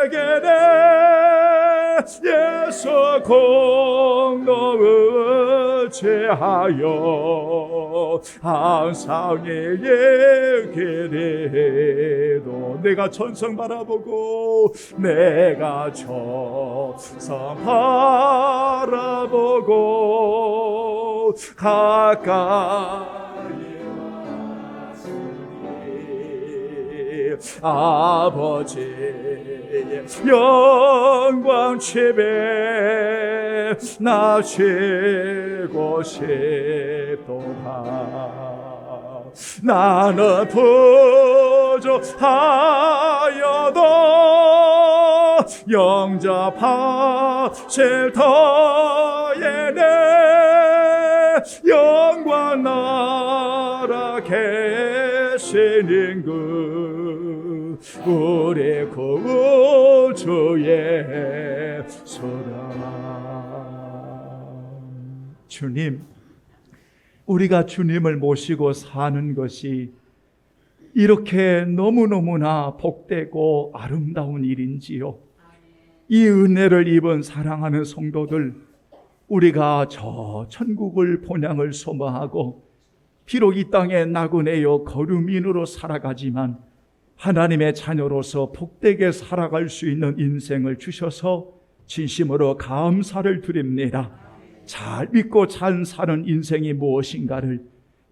에게내 예수 공로 의지하여 항상 얘기해도 내가 천성 바라보고 내가 천성 바라보고 가까이 아버지의 영광 집에 나 쉬고 싶도다. 나는 부족하여도 영접하실 터에 내 영광 나라 계시는 그 우리 구주의 사랑. 주님, 우리가 주님을 모시고 사는 것이 이렇게 너무너무나 복되고 아름다운 일인지요. 이 은혜를 입은 사랑하는 성도들, 우리가 저 천국을 본향을 소망하고 비록 이 땅에 나그네요 거류민으로 살아가지만 하나님의 자녀로서 복되게 살아갈 수 있는 인생을 주셔서 진심으로 감사를 드립니다. 잘 믿고 잘 사는 인생이 무엇인가를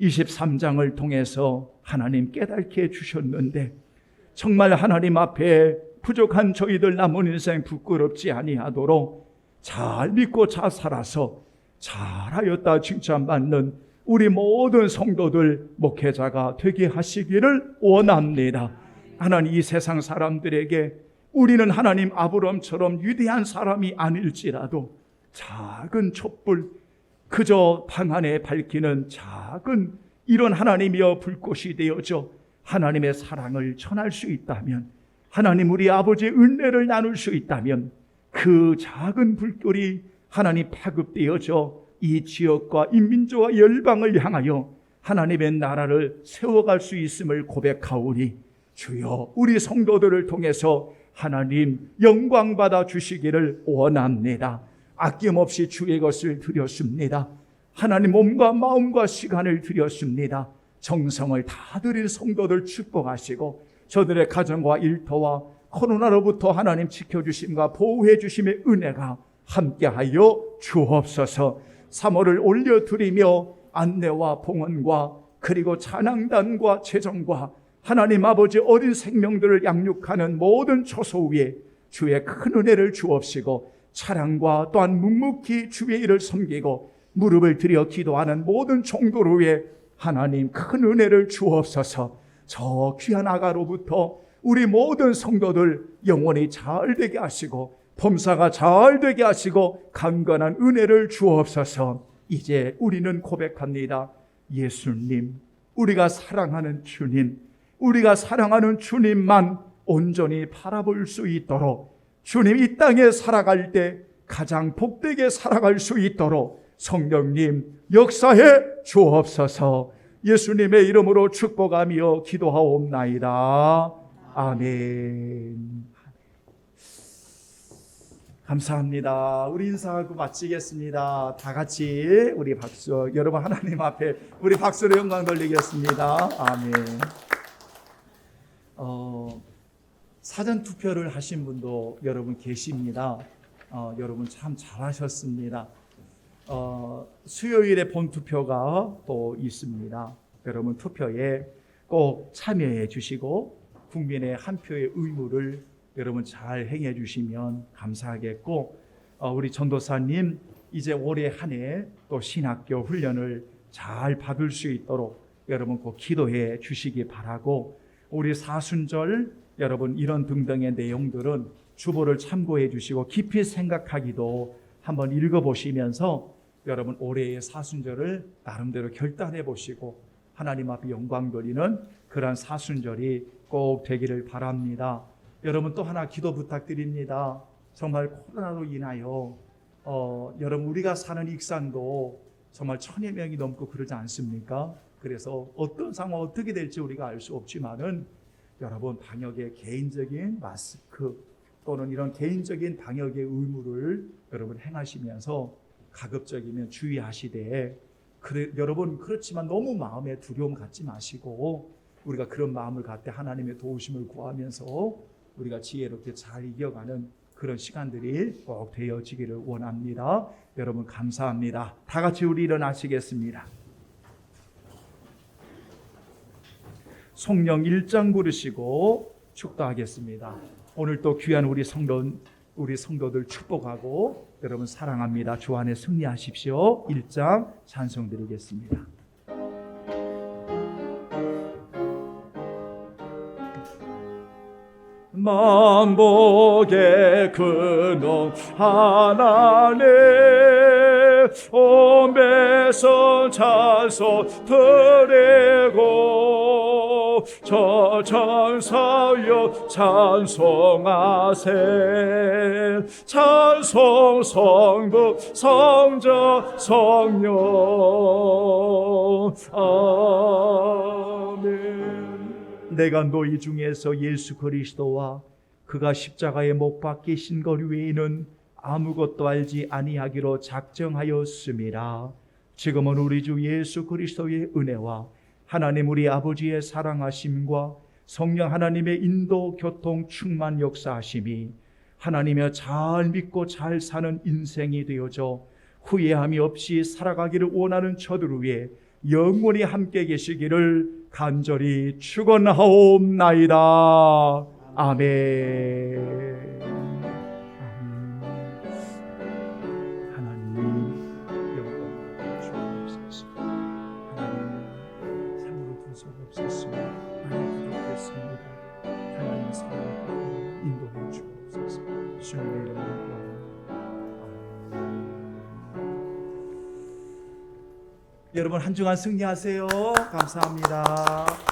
23장을 통해서 하나님 깨닫게 해주셨는데 정말 하나님 앞에 부족한 저희들 남은 인생 부끄럽지 아니하도록 잘 믿고 잘 살아서 잘하였다 칭찬받는 우리 모든 성도들 목회자가 되게 하시기를 원합니다. 하나님 이 세상 사람들에게 우리는 하나님 아브람처럼 위대한 사람이 아닐지라도 작은 촛불, 그저 방 안에 밝히는 작은 이런 하나님이여 불꽃이 되어져 하나님의 사랑을 전할 수 있다면, 하나님 우리 아버지의 은혜를 나눌 수 있다면, 그 작은 불꽃이 하나님 파급되어져 이 지역과 인민족과 열방을 향하여 하나님의 나라를 세워갈 수 있음을 고백하오니, 주여 우리 성도들을 통해서 하나님 영광 받아 주시기를 원합니다. 아낌없이 주의 것을 드렸습니다. 하나님 몸과 마음과 시간을 드렸습니다. 정성을 다 드린 성도들 축복하시고 저들의 가정과 일터와 코로나로부터 하나님 지켜주심과 보호해 주심의 은혜가 함께하여 주옵소서. 3월을 올려드리며 안내와 봉헌과 그리고 찬양단과 재정과 하나님 아버지 어린 생명들을 양육하는 모든 처소 위에 주의 큰 은혜를 주옵시고, 차량과 또한 묵묵히 주의 일을 섬기고 무릎을 들여 기도하는 모든 종들 위에 하나님 큰 은혜를 주옵소서. 저 귀한 아가로부터 우리 모든 성도들 영혼이 잘 되게 하시고 범사가 잘 되게 하시고 강건한 은혜를 주옵소서. 이제 우리는 고백합니다. 예수님, 우리가 사랑하는 주님, 우리가 사랑하는 주님만 온전히 바라볼 수 있도록, 주님 이 땅에 살아갈 때 가장 복되게 살아갈 수 있도록 성령님 역사해 주옵소서. 예수님의 이름으로 축복하며 기도하옵나이다. 아멘. 감사합니다. 우리 인사하고 마치겠습니다. 다 같이 우리 박수, 여러분 하나님 앞에 우리 박수로 영광 돌리겠습니다. 아멘. 사전 투표를 하신 분도 여러분 계십니다. 여러분 참 잘하셨습니다. 수요일에 본 투표가 또 있습니다. 여러분 투표에 꼭 참여해 주시고 국민의 한 표의 의무를 여러분 잘 행해 주시면 감사하겠고, 우리 전도사님 이제 올해 한 해 또 신학교 훈련을 잘 받을 수 있도록 여러분 꼭 기도해 주시기 바라고, 우리 사순절 여러분 이런 등등의 내용들은 주보를 참고해 주시고 깊이 생각하기도 한번 읽어보시면서 여러분 올해의 사순절을 나름대로 결단해 보시고 하나님 앞에 영광 돌리는 그러한 사순절이 꼭 되기를 바랍니다. 여러분 또 하나 기도 부탁드립니다. 정말 코로나로 인하여 여러분 우리가 사는 익산도 정말 1000여 명이 넘고 그러지 않습니까? 그래서 어떤 상황 어떻게 될지 우리가 알 수 없지만은 여러분 방역의 개인적인 마스크 또는 이런 개인적인 방역의 의무를 여러분 행하시면서 가급적이면 주의하시되, 여러분 그렇지만 너무 마음에 두려움 갖지 마시고 우리가 그런 마음을 갖되 하나님의 도우심을 구하면서 우리가 지혜롭게 잘 이겨가는 그런 시간들이 꼭 되어지기를 원합니다. 여러분 감사합니다. 다 같이 우리 일어나시겠습니다. 송령 1장 부르시고 축도하겠습니다. 오늘 또 귀한 우리 성도들 축복하고 여러분 사랑합니다. 주 안에 승리하십시오. 1장 찬송 드리겠습니다. 만복의 근원 하나님 온 백성 찬송 드리고 저 천사여 찬송하세. 찬송 성부 성자 성령 아멘. 내가 너희 중에서 예수 그리스도와 그가 십자가에 못 박히신 것 외에는 아무것도 알지 아니하기로 작정하였음이라. 지금은 우리 주 예수 그리스도의 은혜와 하나님 우리 아버지의 사랑하심과 성령 하나님의 인도 교통 충만 역사하심이 하나님의 잘 믿고 잘 사는 인생이 되어져 후회함이 없이 살아가기를 원하는 저들 위해 영원히 함께 계시기를 간절히 축원하옵나이다. 아멘. 하나님 영광 주옵소서. 하나님 참으로 분석 없었으며 많이 부족했습니다. 여러분 한 주간 승리하세요. 감사합니다.